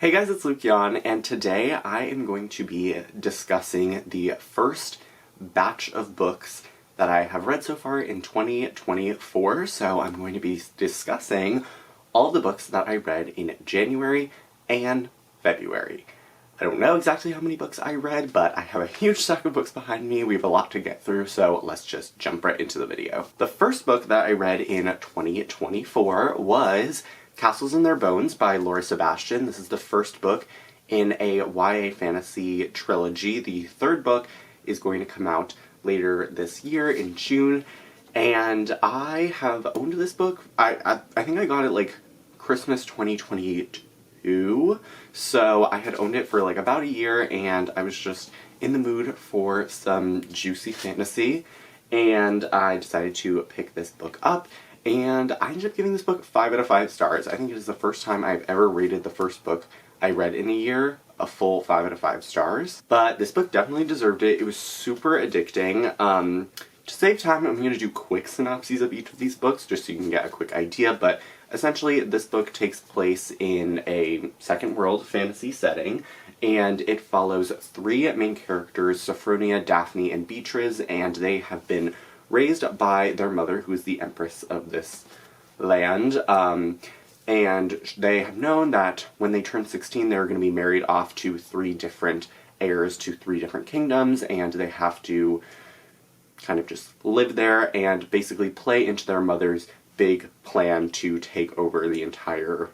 Hey guys, it's Luke Yon, and today I am going to be discussing the first batch of books that I have read so far in 2024. So I'm going to be discussing all the books that I read in January and February. I don't know exactly how many books I read, but I have a huge stack of books behind me. We have a lot to get through, so let's just jump right into the video. The first book that I read in 2024 was Castles in Their Bones by Laura Sebastian. This is the first book in a YA fantasy trilogy. The third book is going to come out later this year in June, and I have owned this book. I think I got it like Christmas 2022, so I had owned it for like about a year, and I was just in the mood for some juicy fantasy, and I decided to pick this book up. And I ended up giving this book 5 out of 5 stars. I think it is the first time I've ever rated the first book I read in a year a full 5 out of 5 stars. But this book definitely deserved it. It was super addicting. To save time, I'm going to do quick synopses of each of these books just so you can get a quick idea. But essentially, this book takes place in a second world fantasy setting, and it follows 3 main characters, Sophronia, Daphne, and Beatrice, and they have been raised by their mother, who is the empress of this land, and they have known that when they turn 16, they're going to be married off to 3 different heirs to 3 different kingdoms, and they have to kind of just live there and basically play into their mother's big plan to take over the entire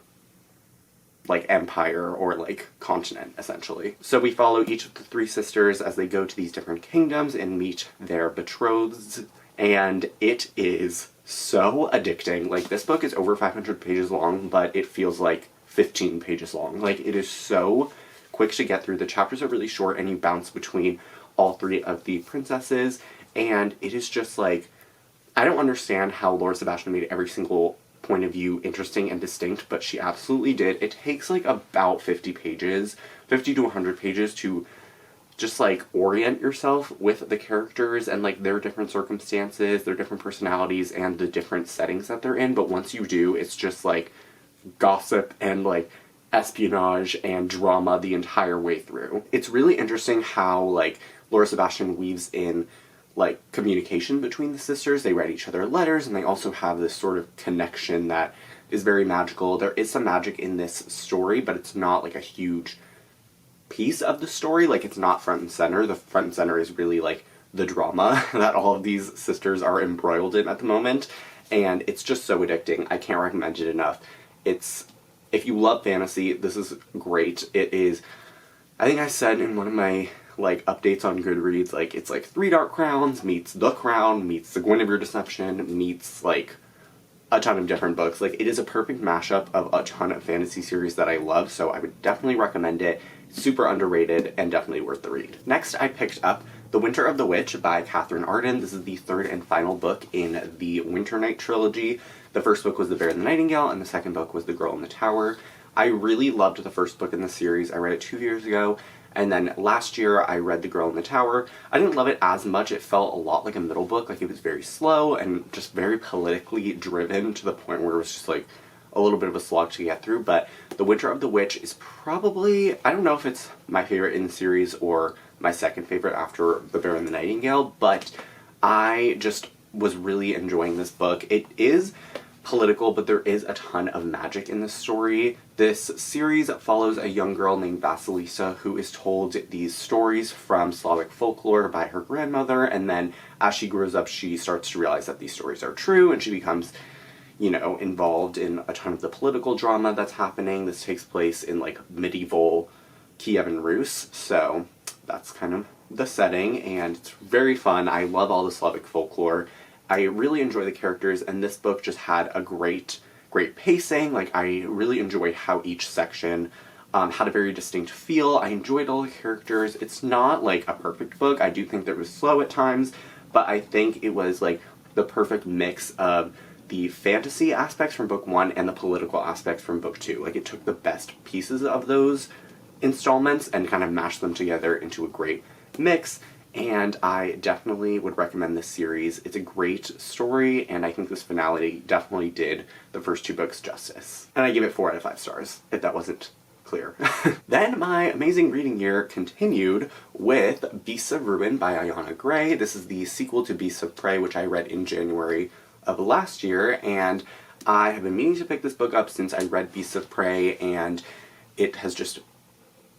like empire or like continent, essentially. So we follow each of the 3 sisters as they go to these different kingdoms and meet their betrothed. And it is so addicting. Like, this book is over 500 pages long, but it feels like 15 pages long. Like, it is so quick to get through. The chapters are really short, and you bounce between all 3 of the princesses, and it is just like, I don't understand how Laura Sebastian made every single point of view interesting and distinct, but she absolutely did. It takes like about 50 to 100 pages to just like orient yourself with the characters and like their different circumstances, their different personalities, and the different settings that they're in. But once you do, it's just like gossip and like espionage and drama the entire way through. It's really interesting how like Laura Sebastian weaves in like communication between the sisters. They write each other letters, and they also have this sort of connection that is very magical. There is some magic in this story, but it's not like a huge piece of the story. Like, it's not front and center. The front and center is really like the drama that all of these sisters are embroiled in at the moment, and it's just so addicting. I can't recommend it enough. If you love fantasy, this is great. It is, I think I said in one of my like updates on Goodreads, like, it's like 3 Dark Crowns meets The Crown meets The Guinevere Deception meets like a ton of different books. Like, it is a perfect mashup of a ton of fantasy series that I love, so I would definitely recommend it. Super underrated and definitely worth the read. Next, I picked up The Winter of the Witch by Catherine Arden. This is the 3rd and final book in the Winter Night trilogy. The first book was The Bear and the Nightingale, and the second book was The Girl in the Tower. I really loved the first book in the series. I read it 2 years ago, and then last year I read The Girl in the Tower. I didn't love it as much. It felt a lot like a middle book. Like, it was very slow and just very politically driven to the point where it was just like a little bit of a slog to get through. But The Winter of the Witch is probably, I don't know if it's my favorite in the series or my second favorite after The Bear and the Nightingale, but I just was really enjoying this book. It is political, but there is a ton of magic in this story. This series follows a young girl named Vasilisa who is told these stories from Slavic folklore by her grandmother, and then as she grows up, she starts to realize that these stories are true, and she becomes, you know, involved in a ton of the political drama that's happening. This takes place in like medieval Kiev and Rus, so that's kind of the setting, and it's very fun. I love all the Slavic folklore. I really enjoy the characters, and this book just had a great pacing. Like, I really enjoyed how each section had a very distinct feel. I enjoyed all the characters. It's not like a perfect book. I do think that it was slow at times, but I think it was like the perfect mix of the fantasy aspects from book 1 and the political aspects from book 2. Like, it took the best pieces of those installments and kind of mashed them together into a great mix, and I definitely would recommend this series. It's a great story, and I think this finale definitely did the first 2 books justice. And I give it 4 out of 5 stars, if that wasn't clear clear. Then my amazing reading year continued with Beasts of Ruin by Ayana Gray. This is the sequel to Beasts of Prey, which I read in January of last year, and I have been meaning to pick this book up since I read Beasts of Prey, and it has just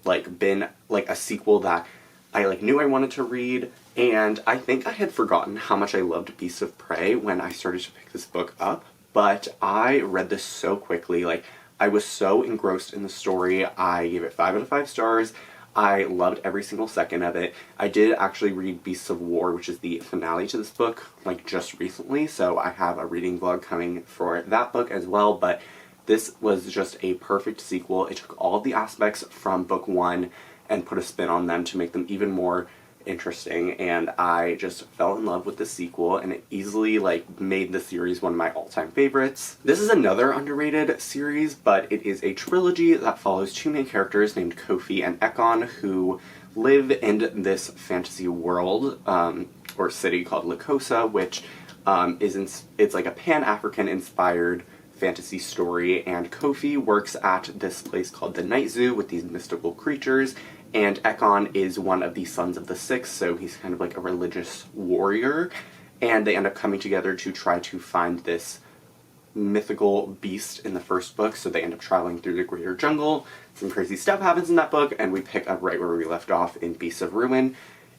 like been like a sequel that I like knew I wanted to read, and I think I had forgotten how much I loved Beasts of Prey when I started to pick this book up, but I read this so quickly. Like, I was so engrossed in the story. I gave it 5 out of 5 stars. I loved every single second of it. I did actually read Beasts of War, which is the finale to this book, like just recently, so I have a reading vlog coming for that book as well, but this was just a perfect sequel. It took all of the aspects from book 1 and put a spin on them to make them even more interesting, and I just fell in love with the sequel, and it easily like made the series one of my all-time favorites. This is another underrated series, but it is a trilogy that follows 2 main characters named Kofi and Ekon, who live in this fantasy world or city called Lycosa, which it's like a Pan-African inspired fantasy story, and Kofi works at this place called the Night Zoo with these mystical creatures, and Ekon is one of the Sons of the Six, so he's kind of like a religious warrior, and they end up coming together to try to find this mythical beast in the first book, so they end up traveling through the greater jungle. Some crazy stuff happens in that book, and we pick up right where we left off in Beasts of Ruin.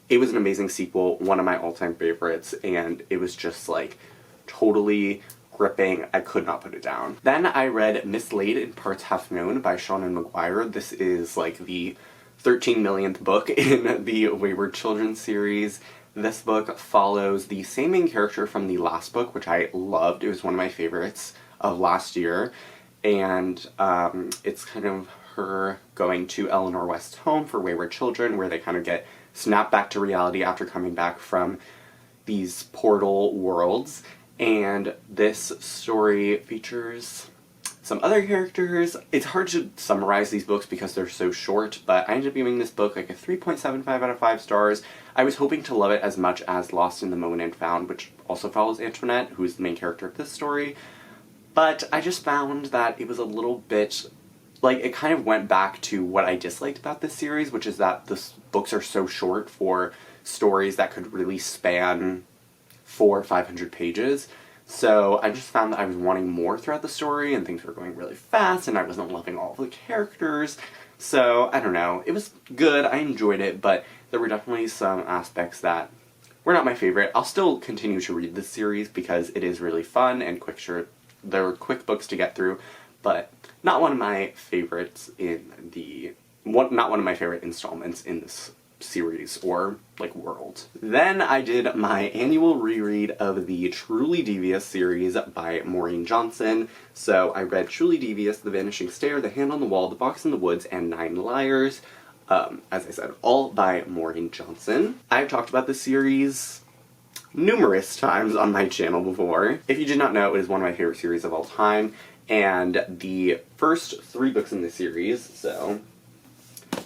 It was an amazing sequel, one of my all-time favorites, and it was just like totally gripping. I could not put it down. Then I read Mislaid in Parts Half Known by Seanan McGuire. This is like the 13 millionth book in the Wayward Children series. This book follows the same main character from the last book, which I loved. It was one of my favorites of last year, and it's kind of her going to Eleanor West's home for Wayward Children, where they kind of get snapped back to reality after coming back from these portal worlds. And this story features some other characters. It's hard to summarize these books because they're so short, but I ended up giving this book like a 3.75 out of 5 stars. I was hoping to love it as much as Lost in the Moon and Found, which also follows Antoinette, who is the main character of this story. But I just found that it was a little bit, like, it kind of went back to what I disliked about this series, which is that the books are so short for stories that could really span 400 or 500 pages. So I just found that I was wanting more throughout the story, and things were going really fast, and I wasn't loving all of the characters. So, I don't know. It was good, I enjoyed it, but there were definitely some aspects that were not my favorite. I'll still continue to read this series because it is really fun and quick. They're quick books to get through, but not one of my favorites not one of my favorite installments in this series or like world. Then I did my annual reread of the Truly Devious series by Maureen Johnson. So I read Truly Devious, The Vanishing Stair, The Hand on the Wall, The Box in the Woods, and 9 Liars. As I said, all by Maureen Johnson. I've talked about this series numerous times on my channel before. If you did not know, it is one of my favorite series of all time, and the first 3 books in the series, so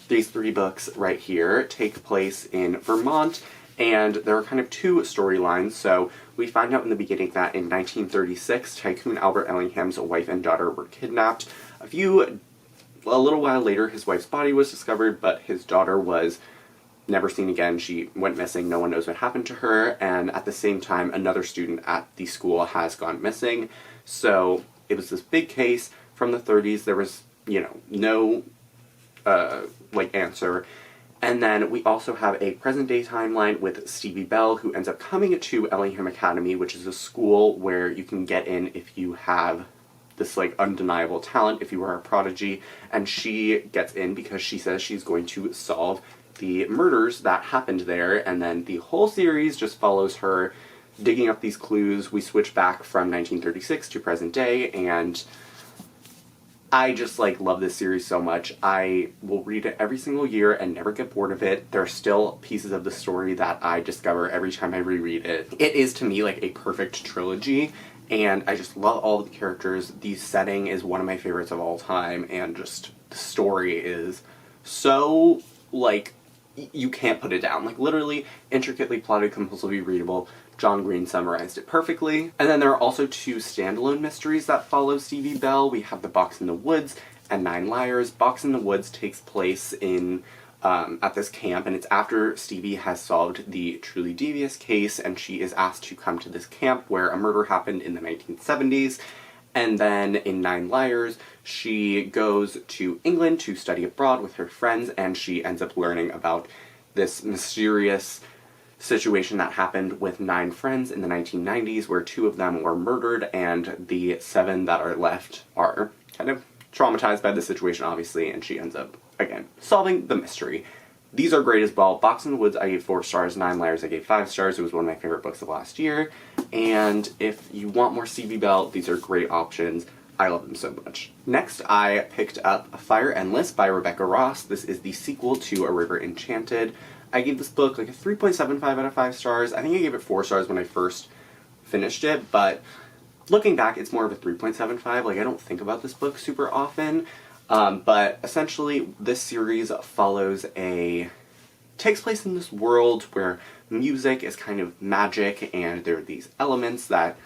these 3 books right here, take place in Vermont, and there are kind of 2 storylines. So we find out in the beginning that in 1936, Tycoon Albert Ellingham's wife and daughter were kidnapped. A little while later, his wife's body was discovered, but his daughter was never seen again. She went missing. No one knows what happened to her, and at the same time, another student at the school has gone missing. So it was this big case from the 30s. There was, no answer. And then we also have a present-day timeline with Stevie Bell, who ends up coming to Ellingham Academy, which is a school where you can get in if you have this, undeniable talent, if you are a prodigy, and she gets in because she says she's going to solve the murders that happened there, and then the whole series just follows her digging up these clues. We switch back from 1936 to present day, and I just, love this series so much. I will read it every single year and never get bored of it. There are still pieces of the story that I discover every time I reread it. It is, to me, a perfect trilogy, and I just love all of the characters. The setting is one of my favorites of all time, and just the story is so, you can't put it down. Literally, intricately plotted, compulsively readable. John Green summarized it perfectly. And then there are also 2 standalone mysteries that follow Stevie Bell. We have The Box in the Woods and Nine Liars. Box in the Woods takes place in at this camp, and it's after Stevie has solved the truly devious case, and she is asked to come to this camp where a murder happened in the 1970s. And then in Nine Liars, she goes to England to study abroad with her friends, and she ends up learning about this mysterious situation that happened with 9 friends in the 1990s, where 2 of them were murdered, and the 7 that are left are kind of traumatized by the situation, obviously, and she ends up, again, solving the mystery. These are great as well. Box in the Woods I gave 4 stars, Nine Liars I gave 5 stars. It was one of my favorite books of last year. And if you want more Stevie Bell, these are great options. I love them so much. Next, I picked up Fire Endless by Rebecca Ross. This is the sequel to A River Enchanted. I gave this book like a 3.75 out of 5 stars. I think I gave it 4 stars when I first finished it, but looking back, it's more of a 3.75. Like, I don't think about this book super often. But essentially, this series takes place in this world where music is kind of magic, and there are these elements that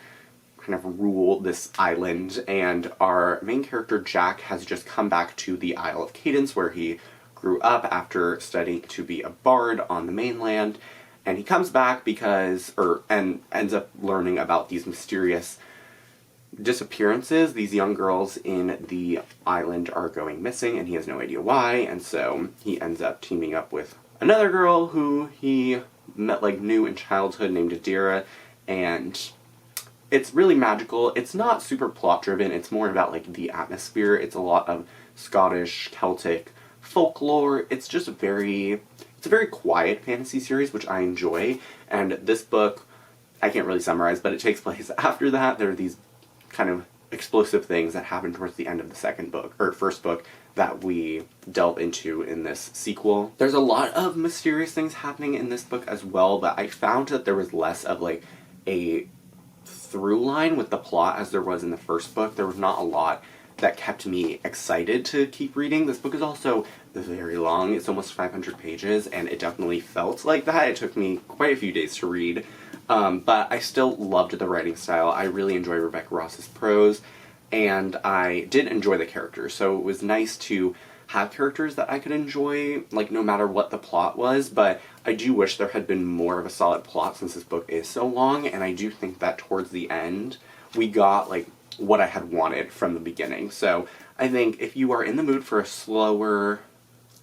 kind of rule this island, and our main character, Jack, has just come back to the Isle of Cadence, where he grew up after studying to be a bard on the mainland, and he comes back and ends up learning about these mysterious disappearances. These young girls in the island are going missing, and he has no idea why, and so he ends up teaming up with another girl who he met new in childhood named Adira, and it's really magical. It's not super plot driven, it's more about the atmosphere. It's a lot of Scottish, Celtic folklore. It's just it's a very quiet fantasy series, which I enjoy, and this book, I can't really summarize, but it takes place after that. There are these kind of explosive things that happen towards the end of the first book that we delve into in this sequel. There's a lot of mysterious things happening in this book as well, but I found that there was less of a through line with the plot as there was in the first book. There was not a lot that kept me excited to keep reading. This book is also very long. It's almost 500 pages, and it definitely felt like that. It took me quite a few days to read. But I still loved the writing style. I really enjoy Rebecca Ross's prose, and I did enjoy the characters, so it was nice to have characters that I could enjoy, no matter what the plot was, but I do wish there had been more of a solid plot since this book is so long, and I do think that towards the end, we got, what I had wanted from the beginning. So I think if you are in the mood for a slower,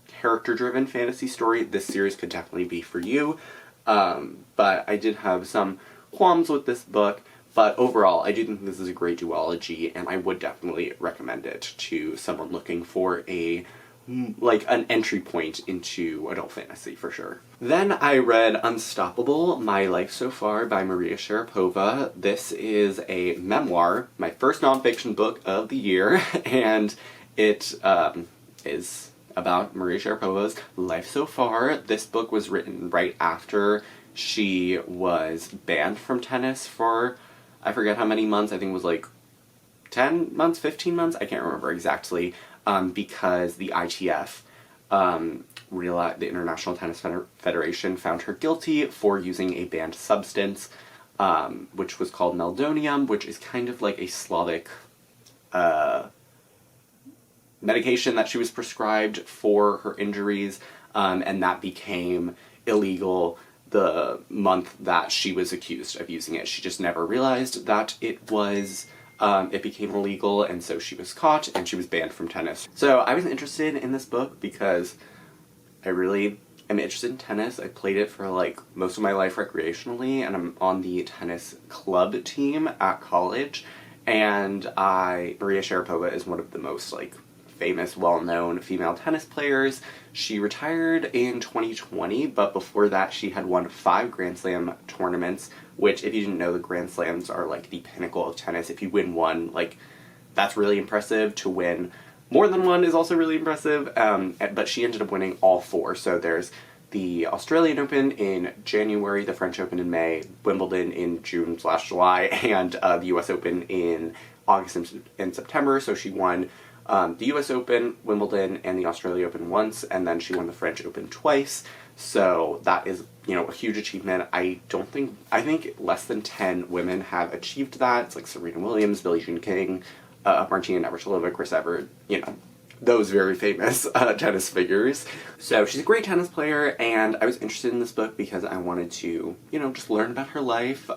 character-driven fantasy story, this series could definitely be for you. But I did have some qualms with this book, but overall, I do think this is a great duology, and I would definitely recommend it to someone looking for an entry point into adult fantasy, for sure. Then I read Unstoppable, My Life So Far by Maria Sharapova. This is a memoir, my first nonfiction book of the year, and it is about Maria Sharapova's life so far. This book was written right after she was banned from tennis for, I forget how many months. I think it was 10 months, 15 months, I can't remember exactly, because the ITF, the International Tennis Federation, found her guilty for using a banned substance, which was called meldonium, which is kind of like a Slavic medication that she was prescribed for her injuries, and that became illegal the month that she was accused of using it. She just never realized that it became illegal, and so she was caught, and she was banned from tennis. So I was interested in this book because I really am interested in tennis. I played it for most of my life recreationally, and I'm on the tennis club team at college, and Maria Sharapova is one of the most famous, well-known female tennis players. She retired in 2020, but before that she had won 5 Grand Slam tournaments, which, if you didn't know, the Grand Slams are the pinnacle of tennis. If you win one, that's really impressive. To win more than one is also really impressive, but she ended up winning all 4. So there's the Australian Open in January, the French Open in May, Wimbledon in June/July, and the US Open in August and September. So she won the US Open, Wimbledon, and the Australia Open once, and then she won the French Open twice. So that is, a huge achievement. I think less than 10 women have achieved that. It's Serena Williams, Billie Jean King, Martina Navratilova, Chris Evert, those very famous tennis figures. So she's a great tennis player, and I was interested in this book because I wanted to, you know, just learn about her life,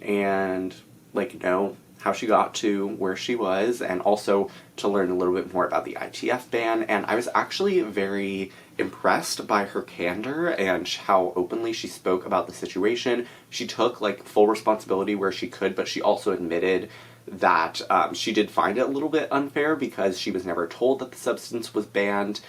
and, like, know how she got to where she was, and also to learn a little bit more about the ITF ban. And I was actually very impressed by her candor and how openly she spoke about the situation. She took, like, full responsibility where she could, but she also admitted that she did find it a little bit unfair because she was never told that the substance was banned.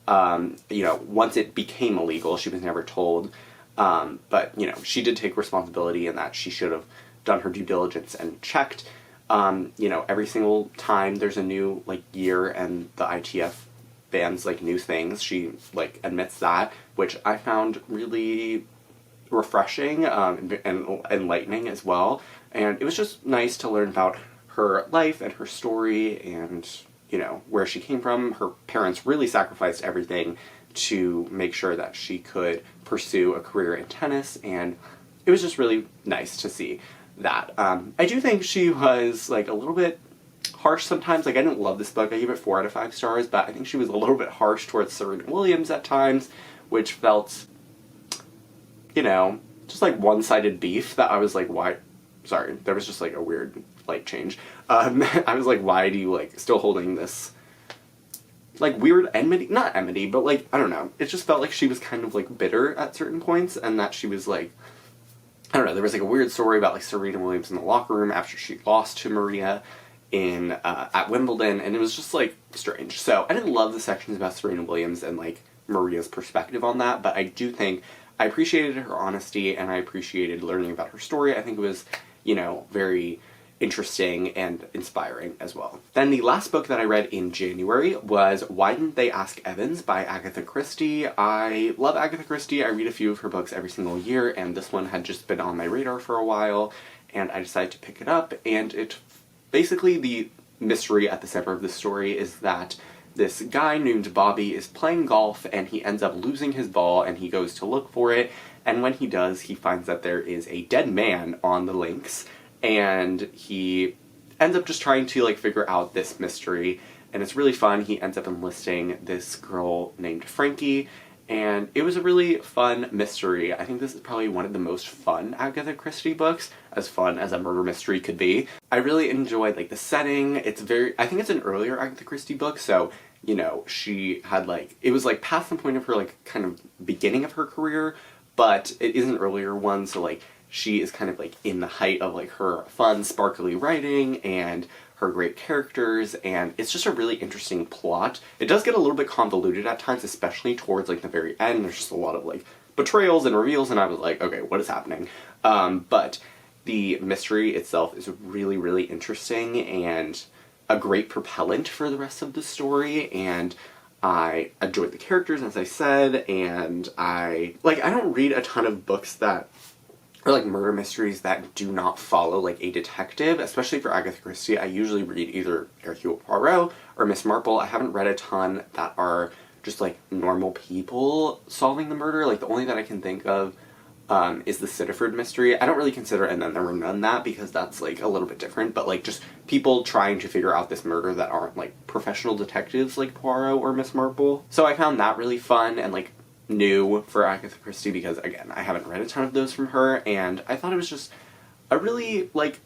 You know, once it became illegal, she was never told. But, you know, she did take responsibility in that she should have done her due diligence and checked. You know, every single time there's a new, like, year and the ITF bans, like, new things, she, like, admits that, which I found really refreshing, and enlightening as well. And it was just nice to learn about her life and her story and, you know, where she came from. Her parents really sacrificed everything to make sure that she could pursue a career in tennis, and it was just really nice to see that. I do think she was, like, a little bit harsh sometimes. Like, I didn't love this book. I gave it 4 out of 5 stars, but I think she was a little bit harsh towards Serena Williams at times, which felt, you know, just like one-sided beef that I was like, why? Sorry, there was just, like, a weird light change. I was like, why do you, like, still holding this, like, weird enmity? Not enmity, but, like, I don't know. It just felt like she was kind of, like, bitter at certain points, and that she was, like, I don't know, there was, like, a weird story about, like, Serena Williams in the locker room after she lost to Maria in, at Wimbledon, and it was just, like, strange. So, I didn't love the sections about Serena Williams and, like, Maria's perspective on that, but I do think I appreciated her honesty, and I appreciated learning about her story. I think it was, you know, very interesting and inspiring as well. Then the last book that I read in January was Why Didn't They Ask Evans by Agatha Christie. I love Agatha Christie. I read a few of her books every single year, and this one had just been on my radar for a while, and I decided to pick it up. And it basically, the mystery at the center of the story is that this guy named Bobby is playing golf, and he ends up losing his ball, and he goes to look for it, and when he does, he finds that there is a dead man on the links, and he ends up just trying to, like, figure out this mystery, and it's really fun. He ends up enlisting this girl named Frankie, and it was a really fun mystery. I think this is probably one of the most fun Agatha Christie books, as fun as a murder mystery could be. I really enjoyed, like, the setting. It's very, I think it's an earlier Agatha Christie book, so, you know, she had, like, it was, like, past the point of her, like, kind of beginning of her career, but it is an earlier one, so, like, she is kind of, like, in the height of, like, her fun, sparkly writing and her great characters, and it's just a really interesting plot. It does get a little bit convoluted at times, especially towards, like, the very end. There's just a lot of, like, betrayals and reveals, and I was like, okay, what is happening? But the mystery itself is really, really interesting and a great propellant for the rest of the story, and I enjoyed the characters, as I said, and I don't read a ton of books that or, like, murder mysteries that do not follow, like, a detective, especially for Agatha Christie. I usually read either Hercule Poirot or Miss Marple. I haven't read a ton that are just, like, normal people solving the murder. Like, the only that I can think of is the Sittaford mystery. I don't really consider And Then There Were None that, because that's, like, a little bit different, but, like, just people trying to figure out this murder that aren't, like, professional detectives like Poirot or Miss Marple. So I found that really fun and, like, new for Agatha Christie, because, again, I haven't read a ton of those from her, and I thought it was just a really, like,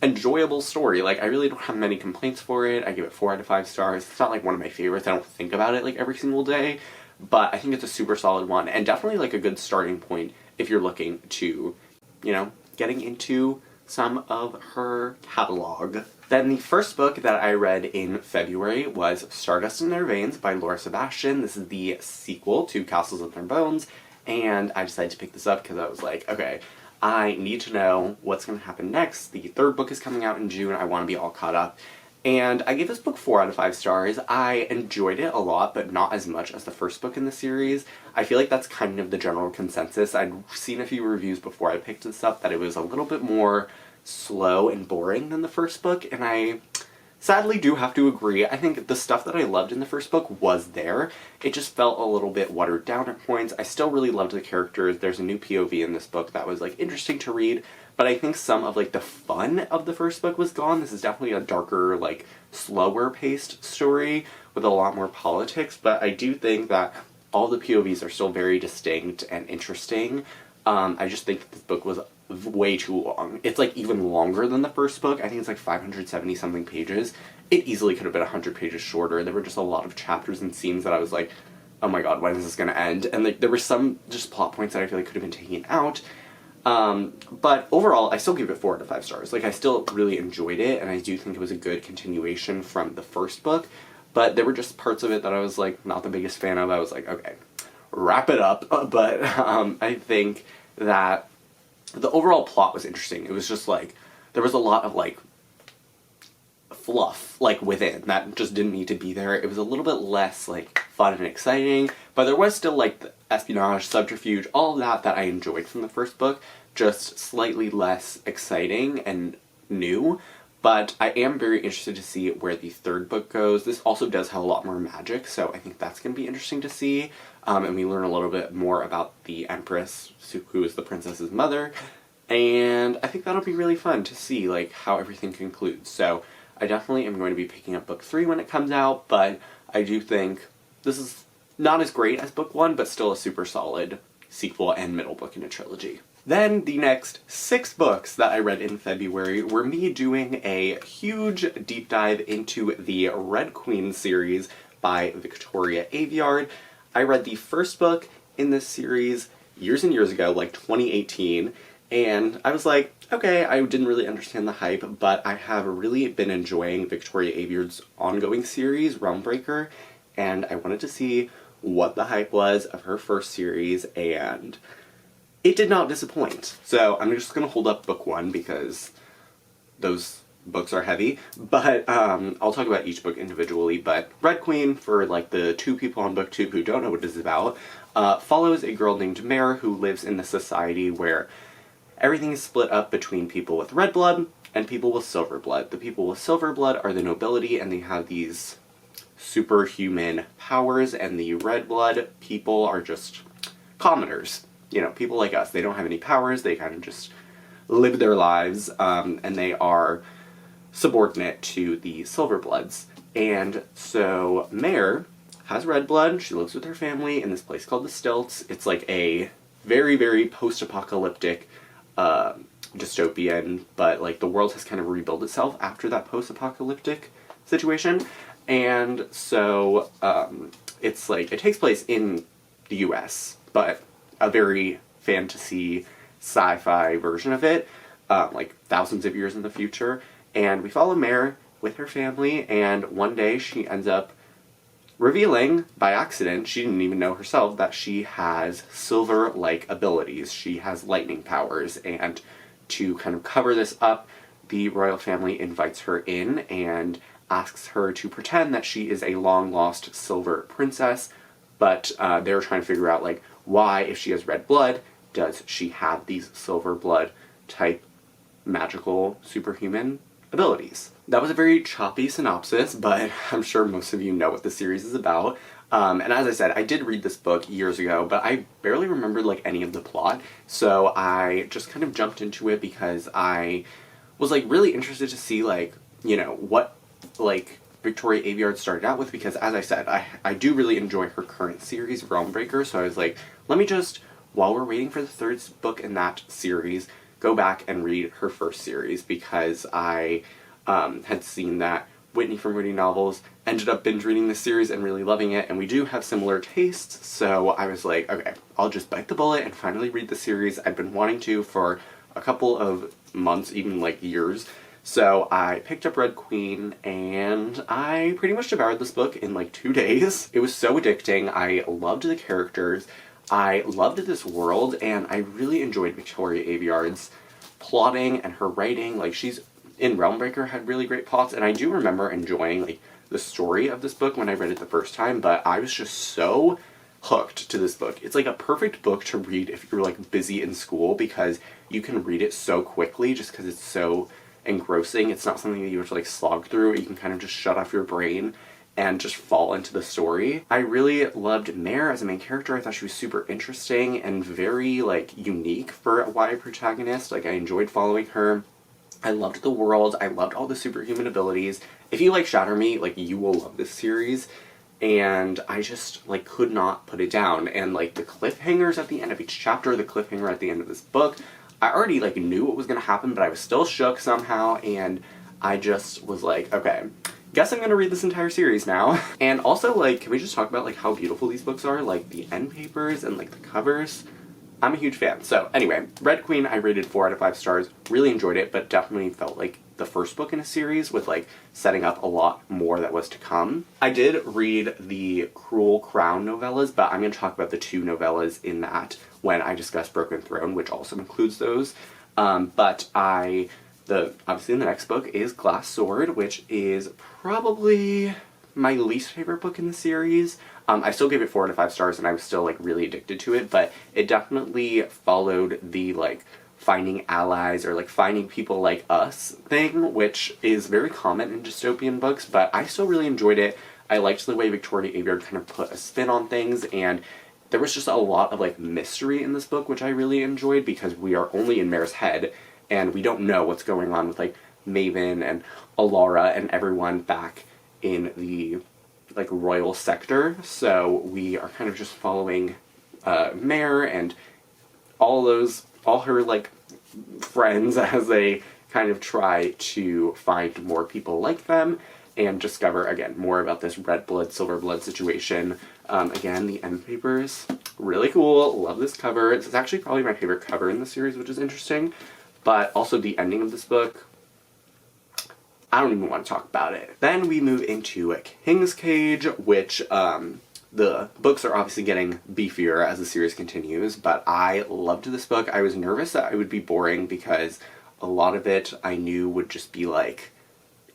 enjoyable story. Like, I really don't have many complaints for it. I give it 4 out of 5 stars. It's not, like, one of my favorites. I don't think about it, like, every single day, but I think it's a super solid one, and definitely, like, a good starting point if you're looking to, you know, getting into some of her catalog. Then the first book that I read in February was Stardust in Their Veins by Laura Sebastian. This is the sequel to Castles in Their Bones, and I decided to pick this up because I was like, okay, I need to know what's going to happen next. The third book is coming out in June. I want to be all caught up. And I gave this book 4 out of 5 stars. I enjoyed it a lot, but not as much as the first book in the series. I feel like that's kind of the general consensus. I'd seen a few reviews before I picked this up that it was a little bit more slow and boring than the first book, and I sadly do have to agree. I think the stuff that I loved in the first book was there. It just felt a little bit watered down at points. I still really loved the characters. There's a new POV in this book that was like interesting to read, but I think some of like the fun of the first book was gone. This is definitely a darker, like slower paced story with a lot more politics, but I do think that all the POVs are still very distinct and interesting. I just think that this book was way too long. It's like even longer than the first book. I think it's like 570 something pages. It easily could have been 100 pages shorter. There were just a lot of chapters and scenes that I was like, oh my god, when is this going to end? And like there were some just plot points that I feel like could have been taken out. But overall, I still give it 4 out of 5 stars. Like I still really enjoyed it, and I do think it was a good continuation from the first book. But there were just parts of it that I was like not the biggest fan of. I was like, okay, wrap it up. But I think that the overall plot was interesting. It was just like, there was a lot of like fluff like within that just didn't need to be there. It was a little bit less like fun and exciting, but there was still like the espionage, subterfuge, all of that I enjoyed from the first book, just slightly less exciting and new. But I am very interested to see where the third book goes. This also does have a lot more magic, so I think that's going to be interesting to see. And we learn a little bit more about the Empress, who is the princess's mother. And I think that'll be really fun to see like how everything concludes. So I definitely am going to be picking up book 3 when it comes out, but I do think this is not as great as book 1, but still a super solid sequel and middle book in a trilogy. Then the next 6 books that I read in February were me doing a huge deep dive into the Red Queen series by Victoria Aveyard. I read the first book in this series years and years ago, like 2018, and I was like, okay, I didn't really understand the hype, but I have really been enjoying Victoria Aveyard's ongoing series, Realmbreaker, and I wanted to see what the hype was of her first series, and it did not disappoint. So I'm just going to hold up book 1 because those books are heavy, but I'll talk about each book individually. But Red Queen, for like the 2 people on book 2 who don't know what it is about, follows a girl named Mare who lives in the society where everything is split up between people with red blood and people with silver blood. The people with silver blood are the nobility, and they have these superhuman powers, and the red blood people are just commoners. You know, people like us. They don't have any powers, they kind of just live their lives, and they are subordinate to the silver bloods. And so Mare has red blood, she lives with her family in this place called the Stilts. It's like a very, very post-apocalyptic dystopian, but like the world has kind of rebuilt itself after that post-apocalyptic situation. And so it's like, it takes place in the US, but a very fantasy sci-fi version of it, like thousands of years in the future. And we follow Mare with her family, and one day she ends up revealing, by accident, she didn't even know herself, that she has silver-like abilities. She has lightning powers, and to kind of cover this up, the royal family invites her in and asks her to pretend that she is a long-lost silver princess, but they're trying to figure out, like, why, if she has red blood, does she have these silver blood type magical superhuman abilities. That was a very choppy synopsis, but I'm sure most of you know what the series is about. And as I said, I did read this book years ago, but I barely remembered like any of the plot, so I just kind of jumped into it because I was like really interested to see like, you know, what like Victoria Aveyard started out with, because as I said, I do really enjoy her current series, Realmbreaker, so I was like, let me just, while we're waiting for the third book in that series, go back and read her first series, because I had seen that Whitney from Reading Novels ended up binge reading this series and really loving it, and we do have similar tastes, so I was like, okay, I'll just bite the bullet and finally read the series. I've been wanting to for a couple of months, even like years. So I picked up Red Queen, and I pretty much devoured this book in like 2 days. It was so addicting. I loved the characters, I loved this world, and I really enjoyed Victoria Aveyard's plotting and her writing. Like, she's in Realmbreaker had really great plots, and I do remember enjoying like the story of this book when I read it the first time, but I was just so hooked to this book. It's like a perfect book to read if you're like busy in school, because you can read it so quickly just because it's so engrossing. It's not something that you have to like slog through. You can kind of just shut off your brain and just fall into the story. I really loved Mare as a main character. I thought she was super interesting and very like unique for a YA protagonist. Like I enjoyed following her. I loved the world. I loved all the superhuman abilities. If you like Shatter Me, like you will love this series. And I just like could not put it down. And like the cliffhangers at the end of each chapter, the cliffhanger at the end of this book, I already like knew what was going to happen, but I was still shook somehow. And I just was like, okay, guess I'm going to read this entire series now. And also, like, can we just talk about like how beautiful these books are? Like the end papers and like the covers. I'm a huge fan. So anyway, Red Queen I rated 4 out of 5 stars. Really enjoyed it, but definitely felt like the first book in a series with like setting up a lot more that was to come. I did read the Cruel Crown novellas, but I'm going to talk about the 2 novellas in that when I discuss Broken Throne, which also includes those. Obviously the next book is Glass Sword, which is probably my least favorite book in the series. I still gave it 4 out of 5 stars and I was still like really addicted to it, but it definitely followed the like finding allies or like finding people like us thing, which is very common in dystopian books, but I still really enjoyed it. I liked the way Victoria Aveyard kind of put a spin on things, and there was just a lot of like mystery in this book, which I really enjoyed because we are only in Mare's head and we don't know what's going on with like Maven and Alara and everyone back in the like royal sector. So we are kind of just following Mare and all her like friends as they kind of try to find more people like them and discover again more about this red blood silver blood situation. Again, the end papers, really cool. Love this cover. It's actually probably my favorite cover in the series, which is interesting. But also the ending of this book, I don't even want to talk about it. Then we move into King's Cage, which the books are obviously getting beefier as the series continues, but I loved this book. I was nervous that it would be boring because a lot of it I knew would just be like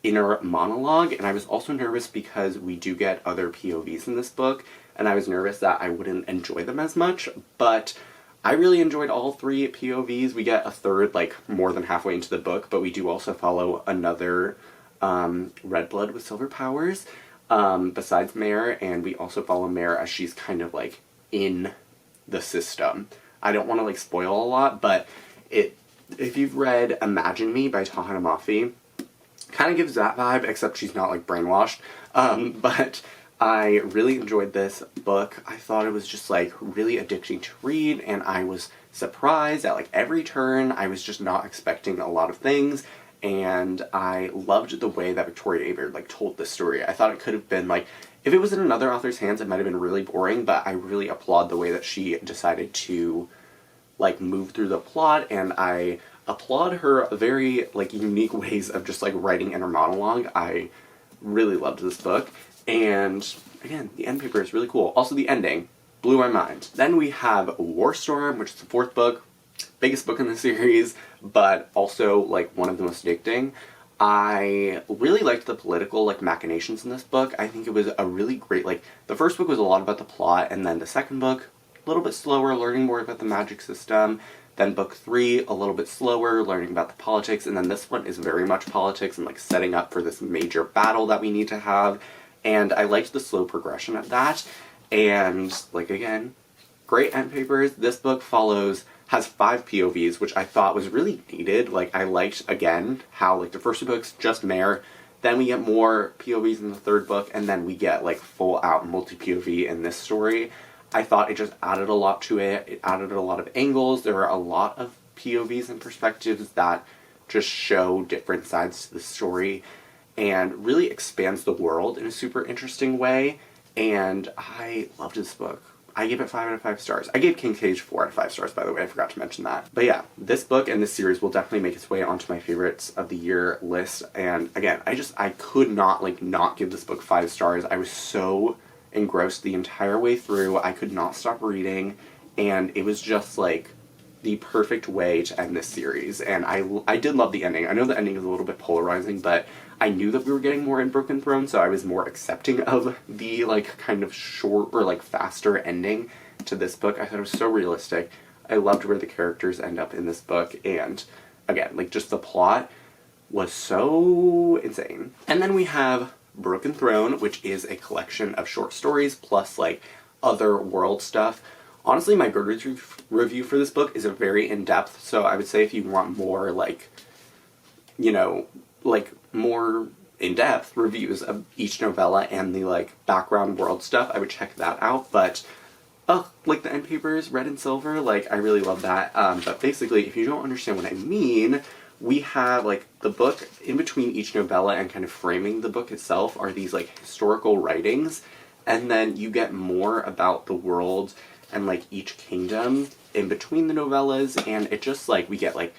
inner monologue, and I was also nervous because we do get other POVs in this book, and I was nervous that I wouldn't enjoy them as much, but I really enjoyed all 3 POVs. We get a third like more than halfway into the book, but we do also follow another red blood with silver powers besides Mare, and we also follow Mare as she's kind of like in the system. I don't want to like spoil a lot, but if you've read Imagine Me by Tahana Mafi, kind of gives that vibe, except she's not like brainwashed. But I really enjoyed this book. I thought it was just like really addicting to read, and I was surprised at like every turn. I was just not expecting a lot of things, and I loved the way that Victoria Aveyard like told this story. I thought it could have been like, if it was in another author's hands, it might have been really boring, but I really applaud the way that she decided to like move through the plot, and I applaud her very like unique ways of just like writing inner monologue. I really loved this book. And again, the end paper is really cool. Also, the ending blew my mind. Then we have Warstorm, which is the 4th book, biggest book in the series, but also like one of the most addicting. I really liked the political like machinations in this book. I think it was a really great, like the first book was a lot about the plot, and then the second book a little bit slower, learning more about the magic system. Then book 3, a little bit slower, learning about the politics, and then this one is very much politics and like setting up for this major battle that we need to have. And I liked the slow progression of that. And like again, great end papers. This book has 5 POVs, which I thought was really needed. Like I liked again how like the first 2 books just Mare, then we get more POVs in the 3rd book, and then we get like full out multi POV in this story. I thought it just added a lot to it. It added a lot of angles. There are a lot of POVs and perspectives that just show different sides to the story and really expands the world in a super interesting way. And I loved this book. I gave it 5 out of 5 stars. I gave King's Cage 4 out of 5 stars, by the way. I forgot to mention that. But yeah, this book and this series will definitely make its way onto my favorites of the year list. And again, I could not like not give this book 5 stars. I was so engrossed the entire way through. I could not stop reading, and it was just like the perfect way to end this series. And I did love the ending. I know the ending is a little bit polarizing, but I knew that we were getting more in Broken Throne, so I was more accepting of the like kind of short or like faster ending to this book. I thought it was so realistic. I loved where the characters end up in this book, and again, like just the plot was so insane. And then we have Broken Throne, which is a collection of short stories plus like other world stuff. Honestly, my Goodreads review for this book is a very in-depth, so I would say if you want more like, you know, like more in-depth reviews of each novella and the like background world stuff, I would check that out. But like the end papers, red and silver, like I really love that. But basically, if you don't understand what I mean, we have like the book in between each novella and kind of framing the book itself are these like historical writings, and then you get more about the world and like each kingdom in between the novellas, and it just like we get like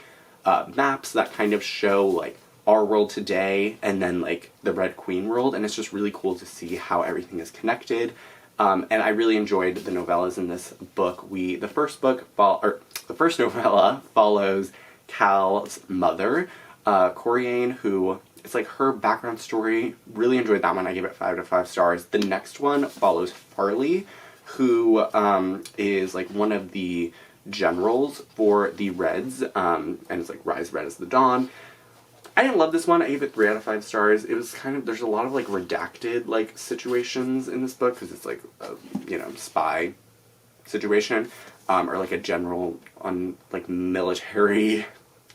maps that kind of show like our world today and then like the Red Queen world, and it's just really cool to see how everything is connected. And I really enjoyed the novellas in this book. The first novella follows Cal's mother, Coriane, who it's like her background story. Really enjoyed that one. I gave it 5 out of 5 stars. The next one follows Farley, who is like one of the generals for the Reds, and it's like Rise Red as the Dawn. I didn't love this one. I gave it 3 out of 5 stars. It was kind of, there's a lot of like redacted like situations in this book because it's like a, you know, spy situation, or like a general on like military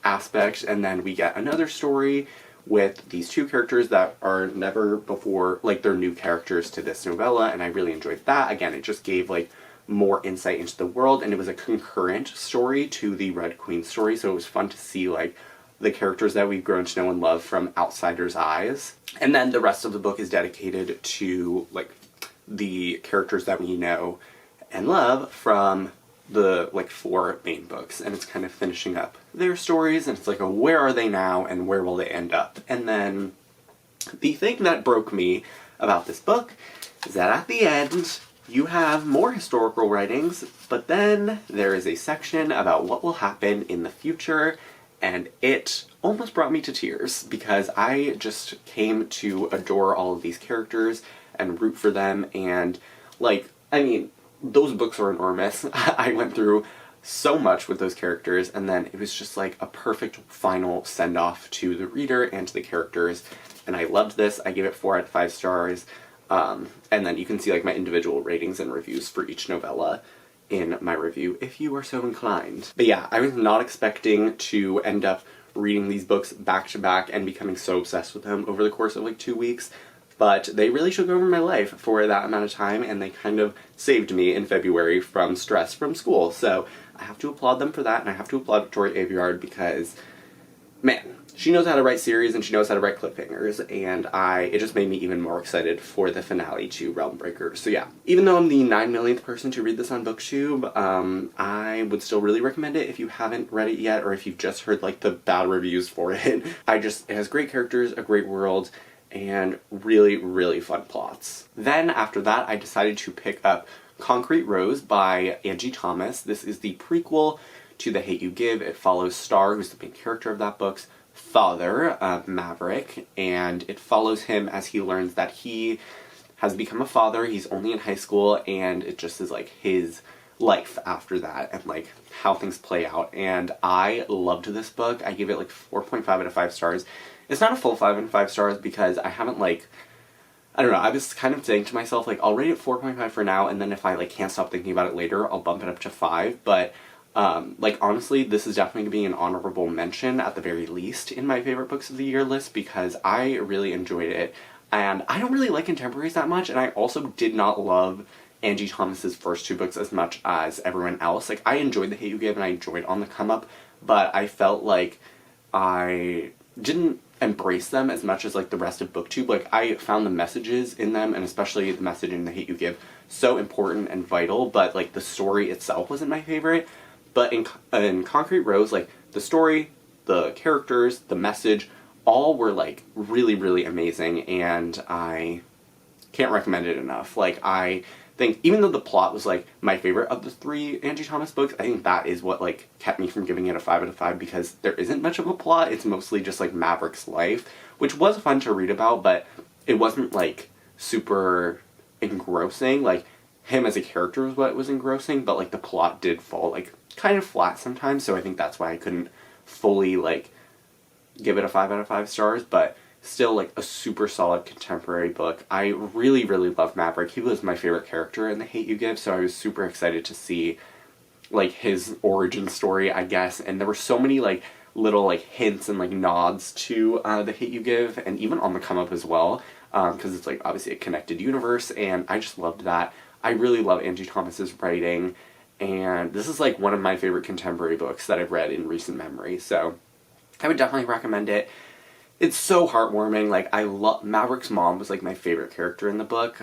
aspect. And then we get another story with these two characters that are never before, like they're new characters to this novella, and I really enjoyed that. Again, it just gave like more insight into the world, and it was a concurrent story to the Red Queen story, so it was fun to see like the characters that we've grown to know and love from outsiders' eyes. And then the rest of the book is dedicated to like the characters that we know and love from the like 4 main books, and it's kind of finishing up their stories, and it's like a where are they now and where will they end up. And then the thing that broke me about this book is that at the end you have more historical writings, but then there is a section about what will happen in the future, and it almost brought me to tears because I just came to adore all of these characters and root for them. And like, I mean, those books are enormous. I went through so much with those characters, and then it was just like a perfect final send-off to the reader and to the characters, and I loved this. I gave it 4 out of 5 stars, and then you can see like my individual ratings and reviews for each novella in my review if you are so inclined. But yeah, I was not expecting to end up reading these books back to back and becoming so obsessed with them over the course of like 2 weeks. But they really took over my life for that amount of time, and they kind of saved me in February from stress from school. So I have to applaud them for that, and I have to applaud Victoria Aveyard because, man, she knows how to write series and she knows how to write cliffhangers, and it just made me even more excited for the finale to Realmbreaker. So yeah, even though I'm the 9 millionth person to read this on BookTube, I would still really recommend it if you haven't read it yet, or if you've just heard like the bad reviews for it. It has great characters, a great world, and really, really fun plots. Then after that, I decided to pick up Concrete Rose by Angie Thomas. This is the prequel to The Hate U Give. It follows Star, who's the main character of that book's father, Maverick, and it follows him as he learns that he has become a father. He's only in high school, and it just is like his life after that and like how things play out. And I loved this book. I gave it like 4.5 out of 5 stars. It's not a full 5 out of 5 stars because I haven't like, I don't know, I was kind of saying to myself like I'll rate it 4.5 for now, and then if I like can't stop thinking about it later, I'll bump it up to 5. But like honestly, this is definitely going to be an honorable mention at the very least in my favorite books of the year list because I really enjoyed it. And I don't really like contemporaries that much, and I also did not love Angie Thomas's first 2 books as much as everyone else. Like, I enjoyed The Hate U Give and I enjoyed On the Come Up, but I felt like I didn't embrace them as much as like the rest of BookTube. Like, I found the messages in them, and especially the message in The Hate U Give, so important and vital, but like the story itself wasn't my favorite. But in Concrete Rose, like the story, the characters, the message, all were like really, really amazing, and I can't recommend it enough. Like, I think even though the plot was like my favorite of the 3 Angie Thomas books, I think that is what like kept me from giving it a 5 out of 5 because there isn't much of a plot. It's mostly just like Maverick's life, which was fun to read about, but it wasn't like super engrossing. Like, him as a character was what was engrossing, but like the plot did fall like kind of flat sometimes, so I think that's why I couldn't fully like give it a 5 out of 5 stars, but still like a super solid contemporary book. I really, really love Maverick. He was my favorite character in The Hate U Give, so I was super excited to see like his origin story, I guess. And there were so many like little like hints and like nods to The Hate U Give, and even on the come up as well, because it's like obviously a connected universe, and I just loved that. I really love Angie Thomas's writing, and this is like one of my favorite contemporary books that I've read in recent memory, so I would definitely recommend it. It's so heartwarming. Like, I love Maverick's mom was like my favorite character in the book.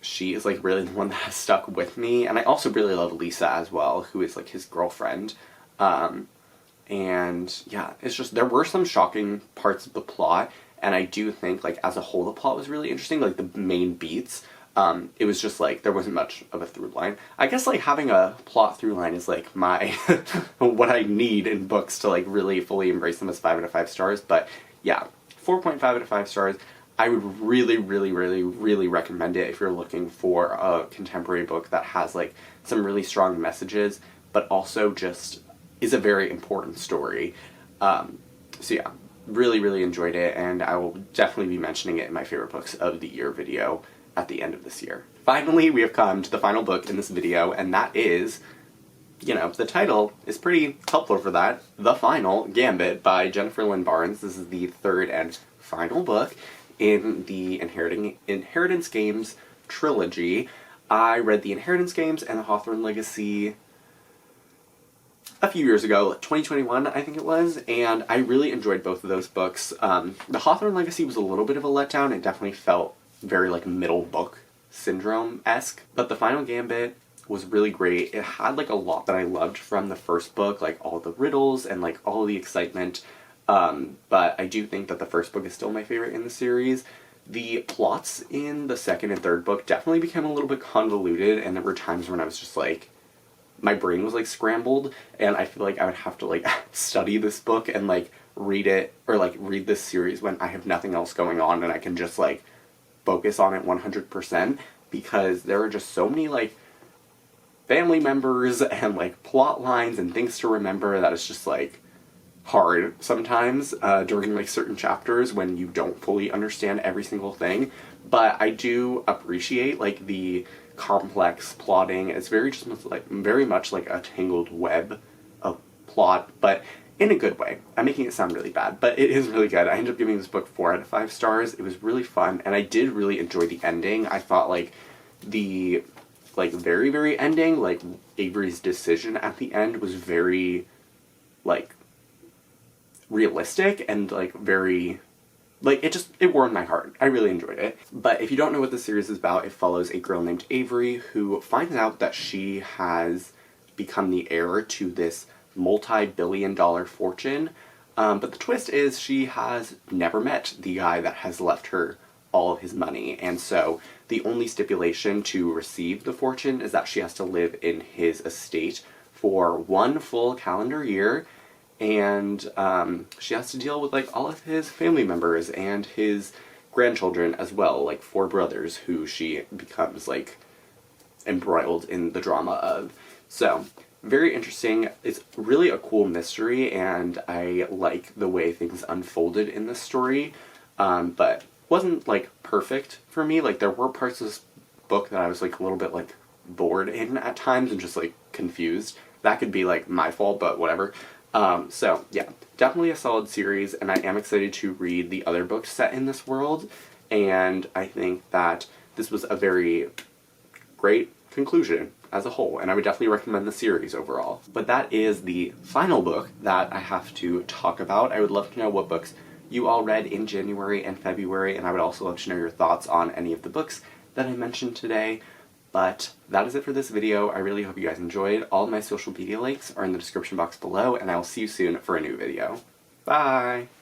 She is like really the one that has stuck with me, and I also really love Lisa as well, who is like his girlfriend. And yeah, it's just, there were some shocking parts of the plot, and I do think like as a whole the plot was really interesting, like the main beats. It was just like there wasn't much of a through line. I guess like having a plot through line is like my what I need in books to like really fully embrace them as 5 out of 5 stars. But yeah, 4.5 out of 5 stars. I would really, really, really, really recommend it if you're looking for a contemporary book that has like some really strong messages, but also just is a very important story. So yeah, really, really enjoyed it, and I will definitely be mentioning it in my favorite books of the year video at the end of this year. Finally, we have come to the final book in this video, and that is, you know, the title is pretty helpful for that, The Final Gambit by Jennifer Lynn Barnes. This is the third and final book in the Inheritance Games trilogy. I read the Inheritance Games and the Hawthorne Legacy a few years ago, 2021 I think it was, and I really enjoyed both of those books. The Hawthorne Legacy was a little bit of a letdown. It definitely felt very like middle book syndrome-esque, but The Final Gambit was really great. It had like a lot that I loved from the first book, like all the riddles and like all the excitement, but I do think that the first book is still my favorite in the series. The plots in the second and third book definitely became a little bit convoluted, and there were times when I was just like, my brain was like scrambled, and I feel like I would have to like study this book and like read it, or like read this series when I have nothing else going on and I can just like focus on it 100%, because there are just so many like family members and like plot lines and things to remember that it's just like hard sometimes during like certain chapters when you don't fully understand every single thing. But I do appreciate like the complex plotting. It's very much like a tangled web of plot, but in a good way. I'm making it sound really bad, but it is really good. I ended up giving this book 4 out of 5 stars. It was really fun, and I did really enjoy the ending. I thought like the like very, very ending, like Avery's decision at the end was very like realistic and like very like it warmed my heart. I really enjoyed it. But if you don't know what the series is about, it follows a girl named Avery who finds out that she has become the heir to this multi-billion-dollar fortune. But the twist is she has never met the guy that has left her all of his money, and so the only stipulation to receive the fortune is that she has to live in his estate for 1 full calendar year, and she has to deal with like all of his family members and his grandchildren as well, like 4 brothers who she becomes like embroiled in the drama of. So very interesting. It's really a cool mystery, and I like the way things unfolded in this story, but wasn't like perfect for me. Like there were parts of this book that I was like a little bit like bored in at times and just like confused. That could be like my fault, but whatever. So yeah, definitely a solid series, and I am excited to read the other books set in this world, and I think that this was a very great conclusion as a whole, and I would definitely recommend the series overall. But that is the final book that I have to talk about. I would love to know what books you all read in January and February, and I would also love to know your thoughts on any of the books that I mentioned today. But that is it for this video. I really hope you guys enjoyed. All of my social media links are in the description box below, and I will see you soon for a new video. Bye!